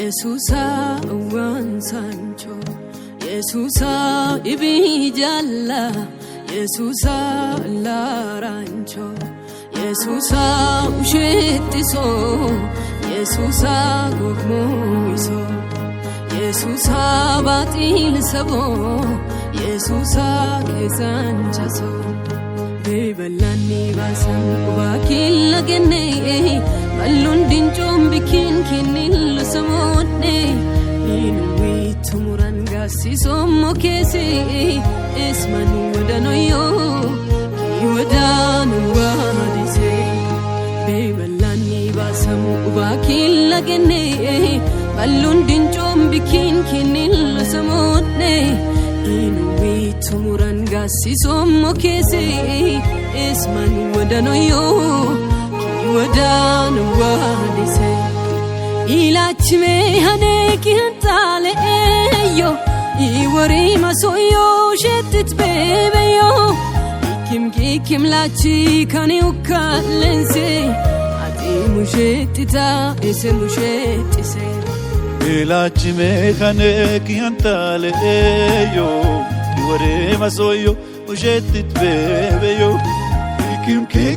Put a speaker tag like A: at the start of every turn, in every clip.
A: Yesusa wansancho Yesusa ibijalla Yesusa larancho Yesusa ushetiso Yesusa gokmoiso Yesusa batil sabo Yesusa kezanchaso Bebalani basam wakil lagene Malun dinjom bikin kinil samonne Inui tumuranga sisomo kesi Ismanu wadanoyo Ki wadanu wadise Bebalani basam wakil lagene Malun dinjom bikin kinil samonne Inui tumuranga sisomo kesi Ismanu wadanoyo ودان وادسه إلاتشمي هنيكي هنتالي ايو يوري ما سويو شتت بيبيو كيم لاتشي كاني وكالنسي عدي مشتتا اسم مشتسي
B: إلاتشمي هنيكي هنتالي ايو يوري ما سويو شتت بيبيو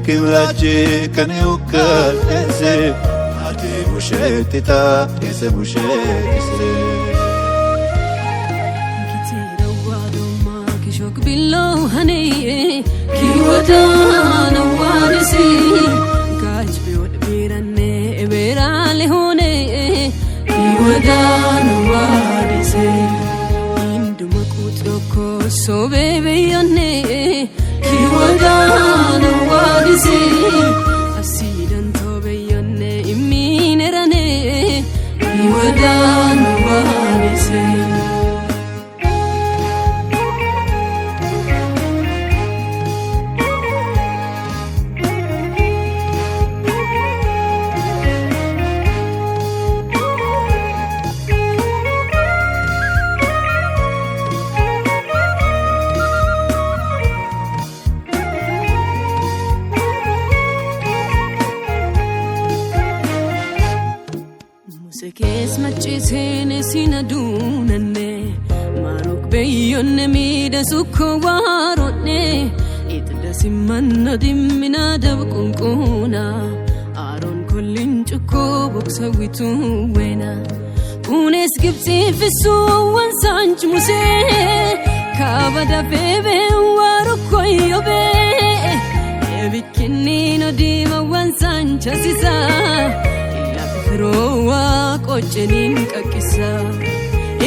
B: Kim lache kaniuka ese ati mushetita ese mushetise
A: Kitira wadoma kishok billo hani kiwadana wadisi kachbe wadbirane berale hone kiwadana wadisi induma kutoko so bebe yone kiwadana wadisi asidan tobe yone iminerane kiwadana wadisi Sekes machisen sinadunane marok beyonne mida sukho warone itda simanna dimina dabkunkuna aron kullin chukko boksawitu wena unes gibsi fisu wansanch muse kabada bebe warokko yobe ebikinni no dima wansanch sisa Rowa kochenin kakisa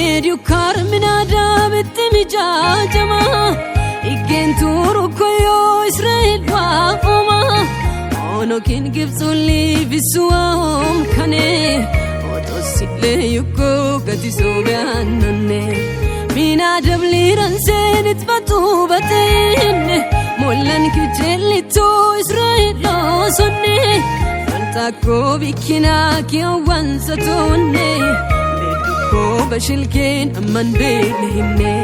A: Ediu karmina dabiti mijajama Igenturu koyo Israel wa oma Ono kin gibsuli visuam kane Oto sile yuko gatiso beanone Mina dabliran senit batu batene Mollan kijelito Israel lo sonne Tako bikina kiawan satone Beduko bashilken amman belehine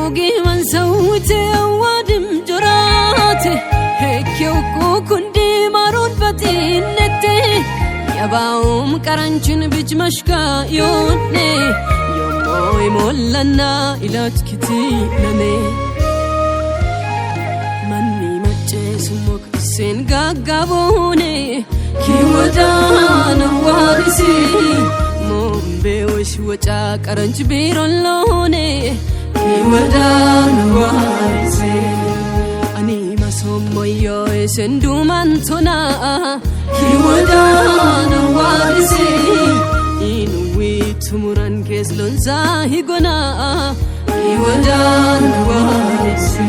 A: Ogi man sawite awadim jorate Hekyo kundi marun batinete Yabaum karanchin bij mashka yone Yomoy mollana ilat kitilane Manni mache sumok isen gagabone Kiwadana wadisi Mombe wishwacha karanch birolone Kiwadana wadisi Ani masomoyo esendu mantona Kiwadana wadisi Inuwi tumuran keslon zahigona Kiwadana wadisi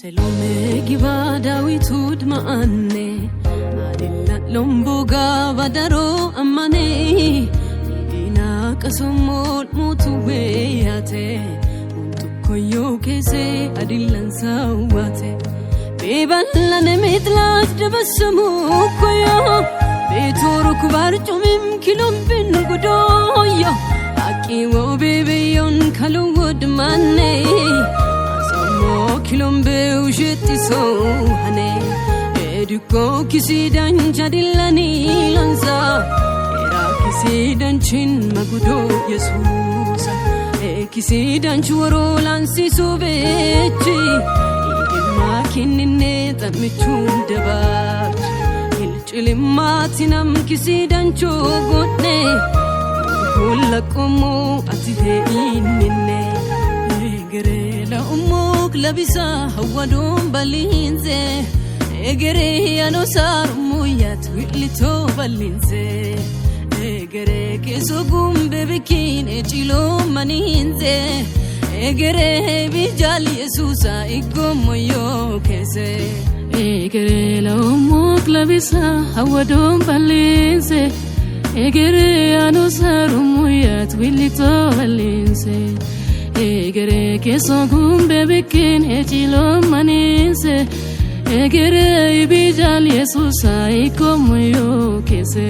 A: Selome giba Dawitud maanne adilla lomboga badaro amane dina kasumol mutuwe yate koyo kese adilan sawate beballan mitlat dabasmu koyo betoru kubar chumim kilom bin gudoyo aki wo bebeyon kalwod manne asamo kilom be ujeti so hane eduko kisidan jadilani lanza era kisidan chin magudo yesusa kisidan churo lansi subechi makinne tamichun debat ilchilimatinam kisidan chogodne kullakomo atite inne egere la umuk labisa hawadum balinze egere anosar muyat wilito balinze egere kesogum bebekin echilo maninze egere bijal yesusa ikomoyo kese egere la umuk labisa hawadum balinze egere anosar muyat wilito balinze egere kesogum bebekin echilo maninze egere bijal yesusa ikomoyo kese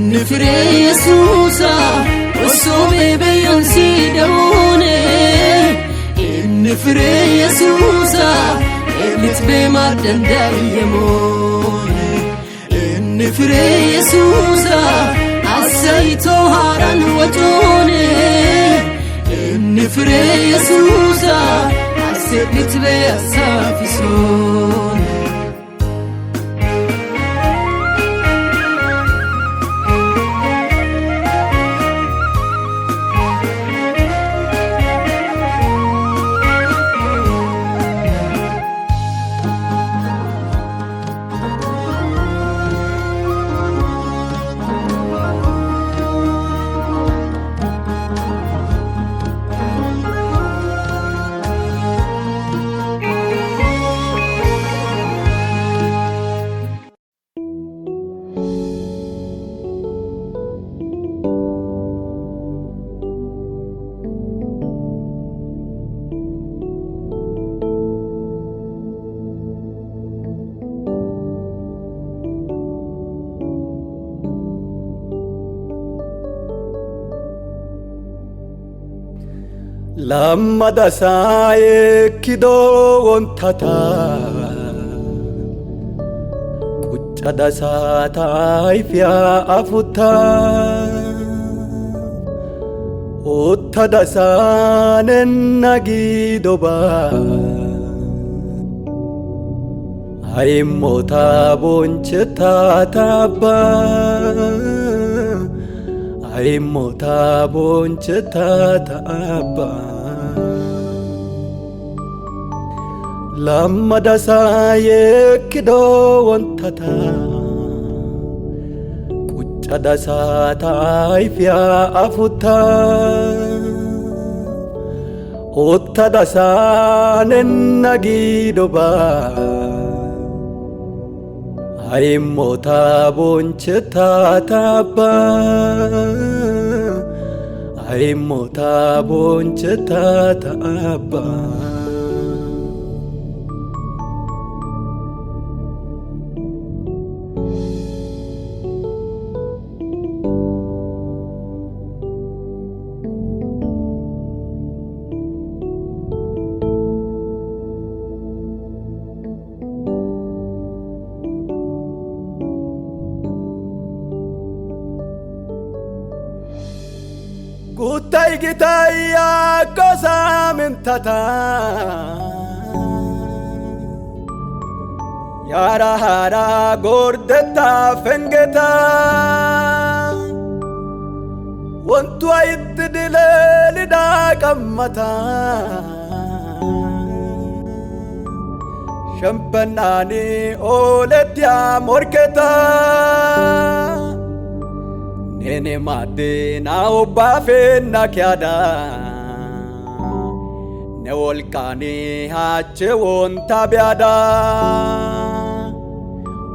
A: nifre yesusa oso bebe yonsi damone nifre yesusa mitbe madandayemone nifre yesusa asaito haran wajone nifre yesusa asebitbe asafisone
C: Lamma da sae kido wontata kucca da sata ifya afuta otta da sanen nagidoba ay mota boncheta tabba ay mota boncheta tabba lamma da saye kido wontata kucca da sata ifya afuta otta da sanen nagidoba ay mota boncheta tabba ay mota boncheta tabba Gutai gitaya cosa mentata Yara hara gordeta fengeta Wantu ayit dileli da kammata Shampanani oletya morketa Nene made na obafe na kyada Ne volkani hache wonta biada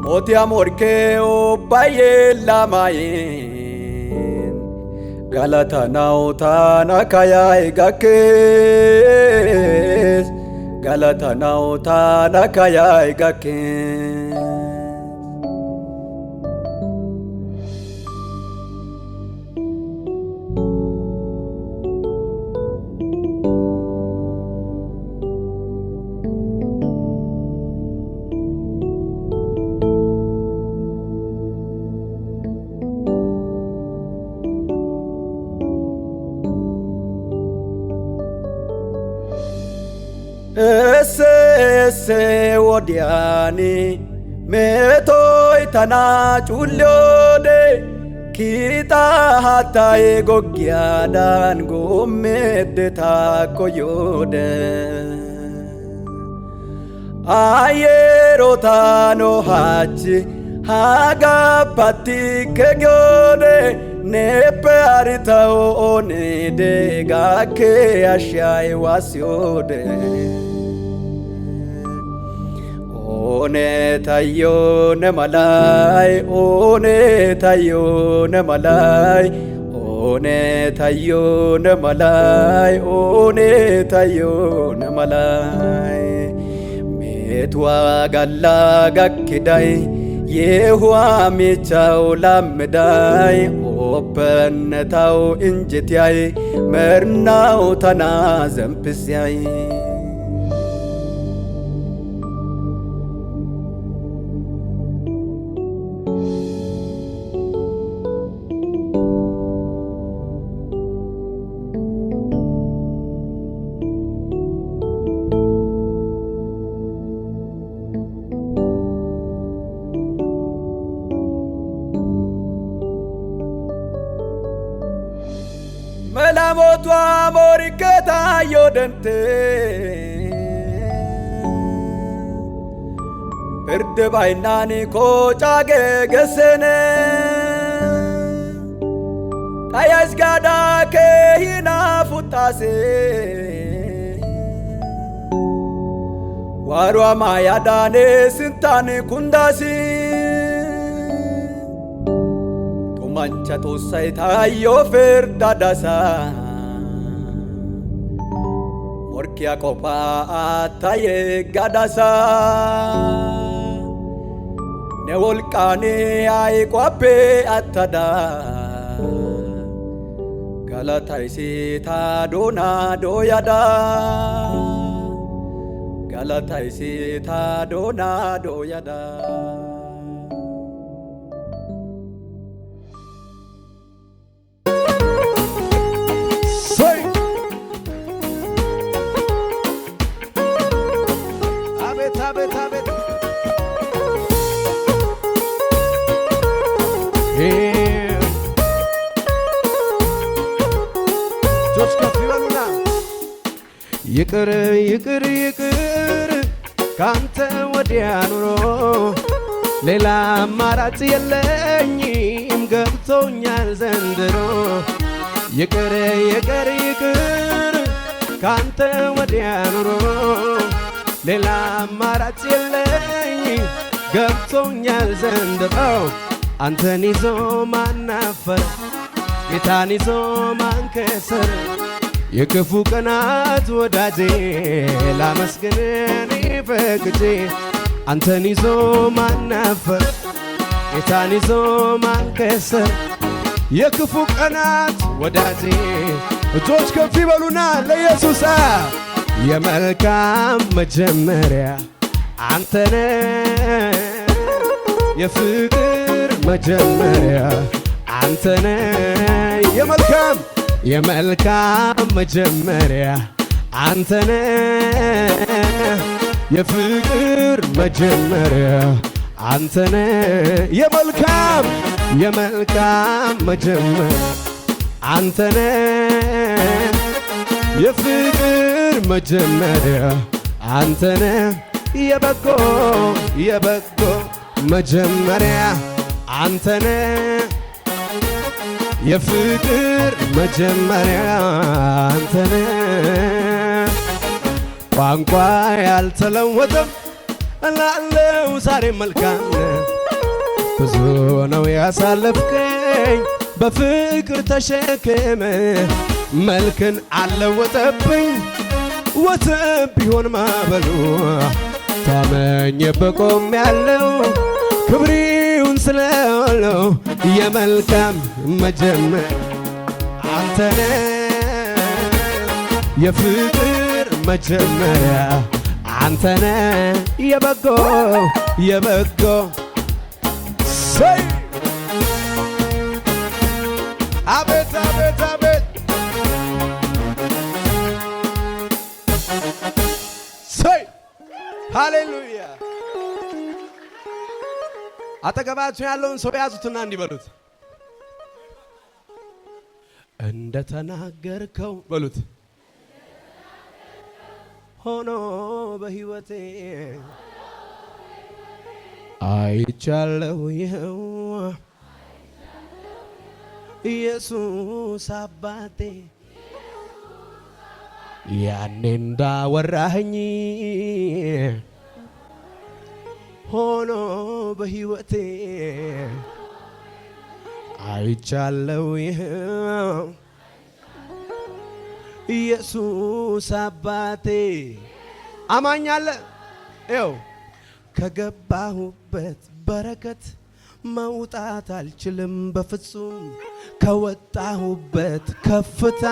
C: Moti amor ke obaye lamayin galata nautana kayai gakkes galata nautana kayai gakkes ese wodiani metoi tana chullode kita hatai gogyadan gomede ta koyode ayero tano hachi haga patike gyode ne paritao one de gake ashai wasiode one tayo ne malai one tayo ne malai one tayo ne malai one tayo ne malai metwa galla gakkidai yehuwa michau lamdai opennetau injitiyai mernau tana zampisyai Melamotu amoriketa yodente Perde bainani ko chage gesene Tayas gada ke hina futase Warwa mayadane sintani kundasi Mancha tosai tayo ferdadasa Morkia kopa ataye gadasa Ne volcane ay kwape atada Galatai sita dona doyada Galatai sita dona doyada
D: ይቅር ይቅር ይቅር ካንተ ወዲያ ኑሮ ሌላ አማራጭ የለኝም ገብቶኛል ዘንድሮ ይቅር ይቅር ይቅር ካንተ ወዲያ ኑሮ ሌላ አማራጭ የለኝም ገብቶኛል ዘንድሮ አንተን ይዞ ማናፈር ጌታን ይዞ ማንከሰር የክፉ ቀናት ወዳጄ ላመስግን ፈቅጄ አንተን ይዞ ማናፈር ጌታን ይዞ ማንከሰር የክፉ ቀናት ወዳጄ እጆች ከፍ ይበሉና ለኢየሱስ የመልካም መጀመሪያ አንተነ የፍቅር መጀመሪያ አንተነ የመልካም መጀመሪያ አንተነ የፍቅር መጀመሪያ አንተነ የመልካም መጀመሪያ አንተነ የፍቅር መጀመሪያ አንተነ የበጎ መጀመሪያ አንተነ የፍቅር መጀመሪያ አንተነ ቋንቋ ያልተለወጠም እላለው ዛሬ መልካም ብዙ ነው ያሳለፍከኝ በፍቅር ተሸከመ መልክን አለወጠብኝ ወተብ ቢሆን ማበሉ ታመኝ በቆም ያለው ክብሪውን ስለለው የመልካም መጀመር አንተነ የፍቅር መጀመሪያ አንተነ የበጎ ሰይ አቤት አቤት አቤት ሰይ ሃሌሉያ። አጠገባችሁ ያለውን ሰው ያዙትና እንዲበሉት እንደተናገርከው በሉት ሆኖ በሕይወቴ አይቻለው ይኸው ኢየሱስ አባቴ ያኔ እንዳወራኸኝ ሆኖ በሕይወቴ አይቻለው ይኸው ኢየሱስ አባቴ አማኛለ ይኸው ከገባሁበት በረከት መውጣት አልችልም በፍጹም ከወጣሁበት ከፍታ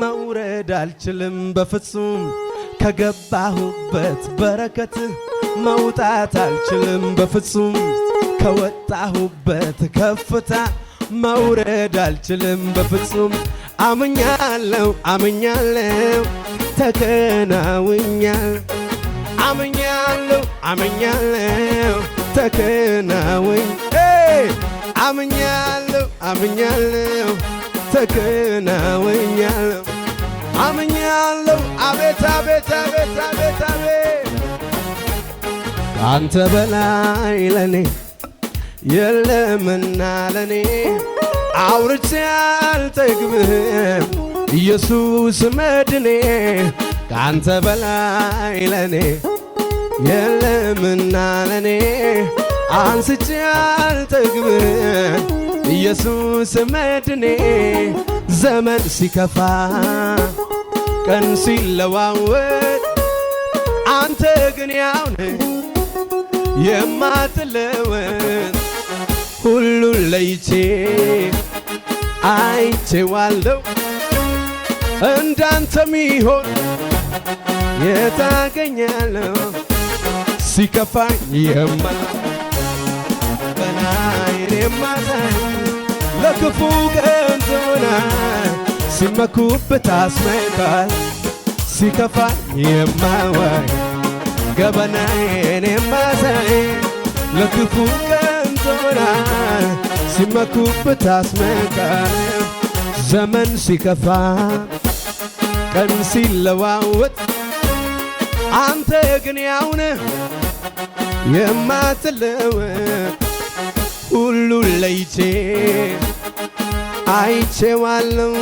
D: መውረድ አልችልም በፍጹም ከገባሁበት በረከት መውጣት አልችልም በፍጹም ከወጣሁበት ከፍታ መውረድ አልችልም በፍጹም አምኛለሁ ተከናውኛል አምኛለሁ ተከናውኝ አምኛለሁ ተከናውኛለሁ አምኛለሁ አቤት አቤት አቤት አቤት አቤት አንተ በላይ ለኔ የለምና ለኔ አውርቼ አልጠግብም ኢየሱስ መድኔ ካንተ በላይ ለኔ የለምና ለኔ አንስቼ አልጠግብም ኢየሱስ መድኔ ዘመን ሲከፋ ቀን ሲለዋወጥ አንተ ግን ያው ነህ የማትለወጥ ሁሉን ለይቼ አይቼዋለሁ እንዳንተ ሚሆን የታገኛለሁ ሲከፋኝ በናይን የማሳይ ለክፉ ቀን ትሆናል ሲመኩበት አስመካል ሲከፋኝ የማዋይ ገበናዬን የማሳይ ለክፉ ቀን ትሆናል ሲመኩበት አስመካል ዘመን ሲከፋ ቀን ሲለዋወጥ አንተ ግን ያው ነህ የማትለወጥ ሁሉን ለይቼ አይቼዋለሁ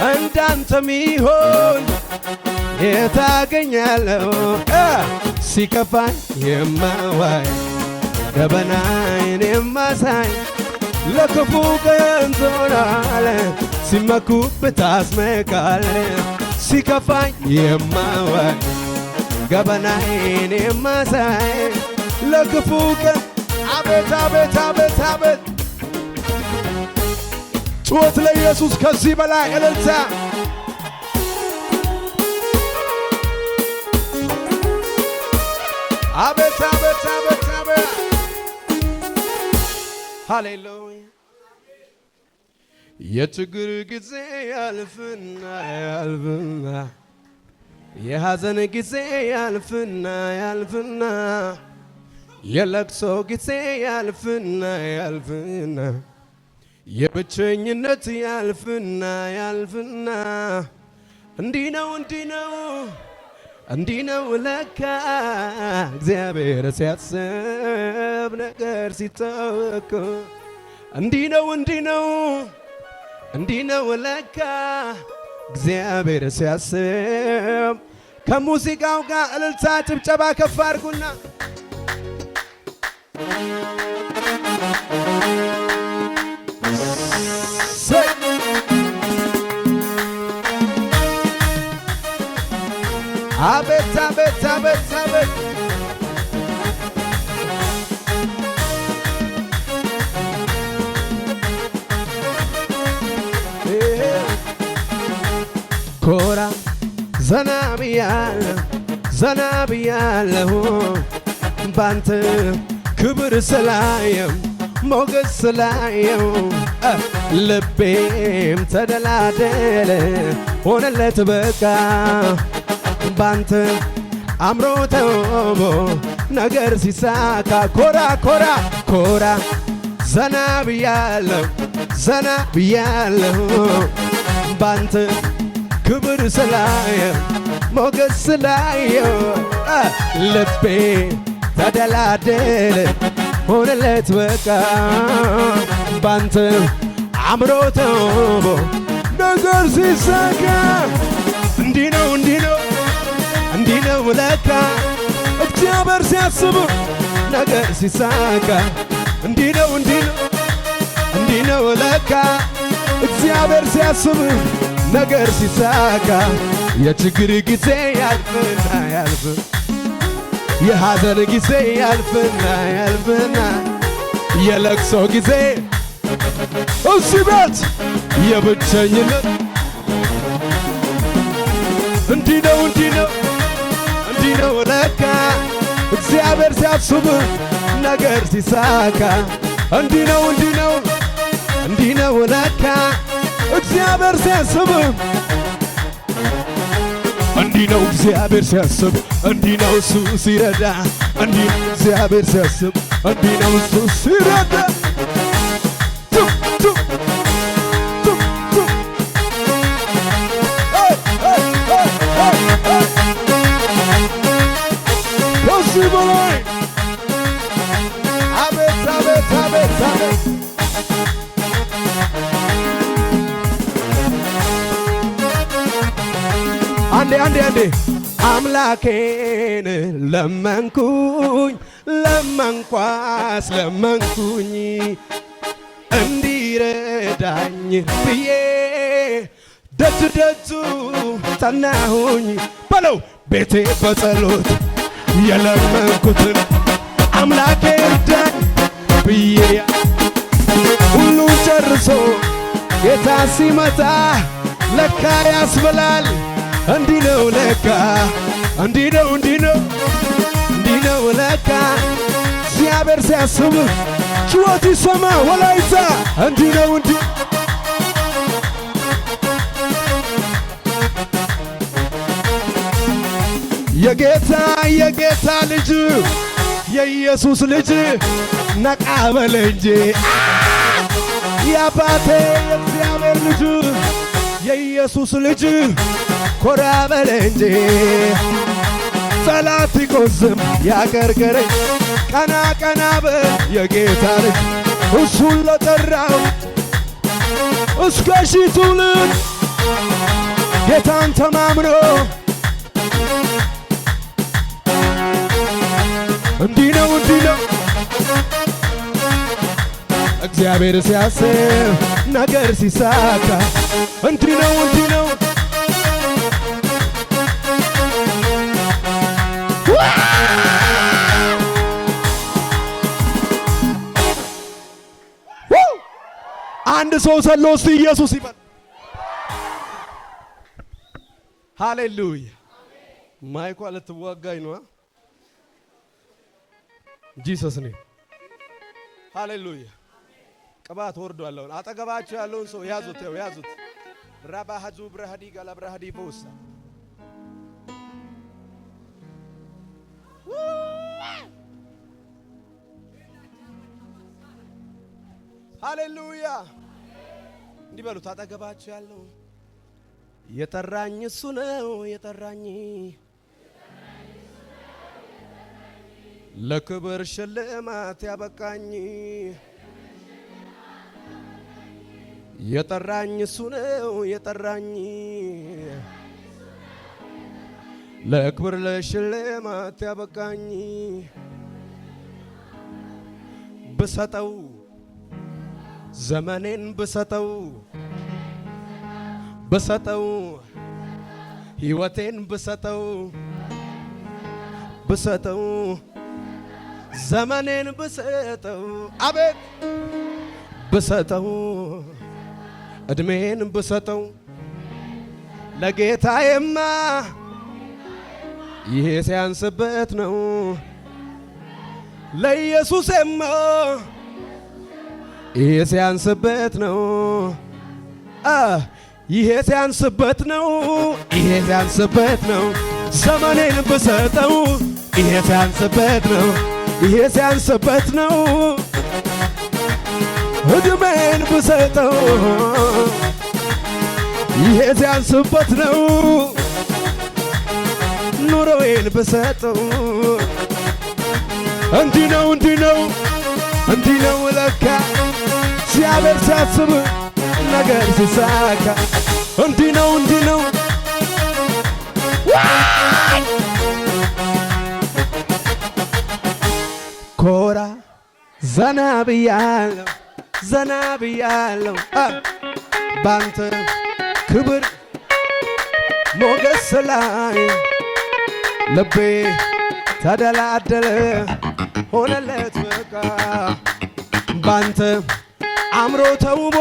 D: እንዳንተ ሚሆን የታገኛለሁ ሲከፋኝ የማዋይ ገበናዬን የማሳይ ለክፉ ቀን ትሆናለህ ሲመኩበት አስመካለህ ሲከፋኝ የማዋይ ገበናዬን የማሳይ ለክፉ ቀን አቤት አቤት አቤት አቤት ጩኸት ለኢየሱስ ከዚህ በላይ እልልታ አቤት አቤት አቤት አቤት ሃሌሉያ የችግር ጊዜ ያልፍና የሐዘን ጊዜ ያልፍና የለቅሶ ጊዜ ያልፍና የብቸኝነት ያልፍና እንዲህ ነው ለካ እግዚአብሔር ሲያስብ ነገር ሲታወቅ እንዲህ ነው ለካ እግዚአብሔር ሲያስብ ከሙዚቃው ጋር እልልታ ጭብጨባ ከፍ አድርጉና አቤት አቤት አቤት አቤት ኮራ ዘና ብያለሁ ባንተ ክብር ስላየው ሞገስ ስላየው ልቤም ተደላደለ ሆነለት በቃ ባንተ አምሮ ተውቦ ነገር ሲሳካ ኮራ ኮራ ኮራ ዘና ብያለሁ ባንተ ክብር ስላየው ሞገስ ስላየው ልቤ ተደላደለ ሆነለት በቃ ባንተ አምሮ ተውቦ ነገር ሲሳካ እንዲህ ነው ለካ እግዚአብሔር ሲያስብ ነገር ሲሳካ እንዲህ ነው ለካ እግዚአብሔር ሲያስብ ነገር ሲሳካ የችግር ጊዜ ያልፍና የሐዘን ጊዜ ያልፍና የለቅሶ ጊዜ እዚህ ቤት የብቸኝነት እንዲህ ነው ለካ እግዚአብሔር ሲያስብ ነገር ሲሳካ እንዲህ ነው ለካ እግዚአብሔር ሲያስብ እንዲህ ነው እግዚአብሔር ሲያስብ እንዲህ ነው እሱ ሲረዳ እንዲህ ነው እግዚአብሔር ሲያስብ እንዲህ ነው እሱ ሲረዳ ከዚህ በላይ አቤት አቤት አቤት አቤት አንዴ አምላኬን ለመንኩኝ እንዲረዳኝ ብዬ ደጁ ጠናሁኝ በለው ቤቴ በጸሎት የለመንኩትን አምላኬ እርዳኝ ብዬ ሁሉ ጨርሶ ጌታ ሲመጣ ለካ ያስበላል እንዲህ ነው ለካ እንዲህ ነው ለካ እግዚአብሔር ሲያስብ ጩኸት ይሰማ ወላይታ እንዲህ ነው የጌታ ልጅ የኢየሱስ ልጅ ነቃ በል እንጂ የአባቴ የእግዚአብሔር ልጅ የኢየሱስ ልጅ ኮራ በል እንጂ ጠላት ይቆዝም ያቀርቀረኝ ቀና በል የጌታ ልጅ እሱን ለጠራው እስከ ሺህ ትውልድ ጌታን ተማምኖ እንዲህ ነው እግዚአብሔር ሲያስብ ነገር ሲሳካ እንዲህ ነው አንድ ሰው ዘሎ እስቲ ኢየሱስ ይበል። ሃሌሉያ ማይኳ ልትወጋኝ ነው። ጂሰስ ኔም ሃሌሉያ። ቅባት ወርዷል። አጠገባችሁ ያለውን ሰው ያዙት ራባሃዙ ብራሃዲ ጋላ ብራሃዲ ቦሳ ሃሌሉያ እንዲህ በሉት። አጠገባችሁ ያለው የጠራኝ እሱ ነው የጠራኝ ለክብር ሽልማት ያበቃኝ የጠራኝ እሱ ነው የጠራኝ ለክብር ለሽልማት ያበቃኝ
C: ዘመኔን ብሰጠው ሕይወቴን ብሰጠው ዘመኔን ብሰጠው አቤት ብሰጠው እድሜን ብሰጠው ለጌታዬማ ይሄ ሲያንስበት ነው ለኢየሱስማ ይሄ ሲያንስበት ነው ይሄ ሲያንስበት ነው ይሄ ሲያንስበት ነው ዘመኔን ብሰጠው ይሄ ሲያንስበት ነው ይሄ ሲያንስበት ነው እድሜን ብሰጠው ይሄ ሲያንስበት ነው ኑሮዬን ብሰጠው እንዲህ ነው ለካ እግዚአብሔር ሲያስብ ነገር ሲሳካ እንዲህ ነው ኮራ ዘና ብያለሁ ባንተ ክብር ሞገስ ላይ ልቤ ተደላደለ ሆነለት በቃ ባንተ አምሮ ተውቦ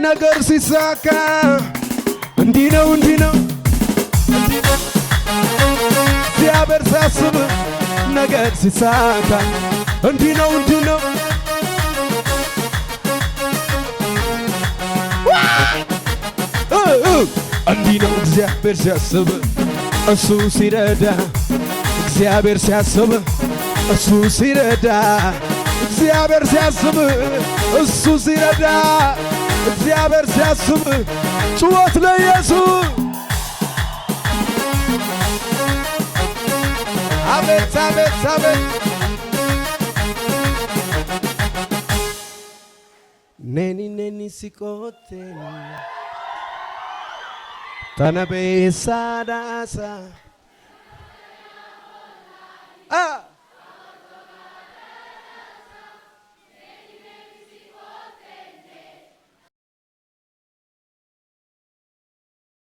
C: ነገር ሲሳካ እንዲህ ነው እግዚአብሔር ሲያስብ ነገር ሲሳካ እንዲህ ነው እንዲህ ነው እግዚአብሔር ሲያስብ እሱ ሲረዳ እግዚአብሔር ሲያስብ እሱ ሲረዳ እግዚአብሔር ሲያስብ እሱ ሲረዳ እግዚአብሔር ሲያስብ ጩኸት ለኢየሱስ አቤት አቤት አቤት ኔኒ ሲቆቴ ተነበሳ ዳሳ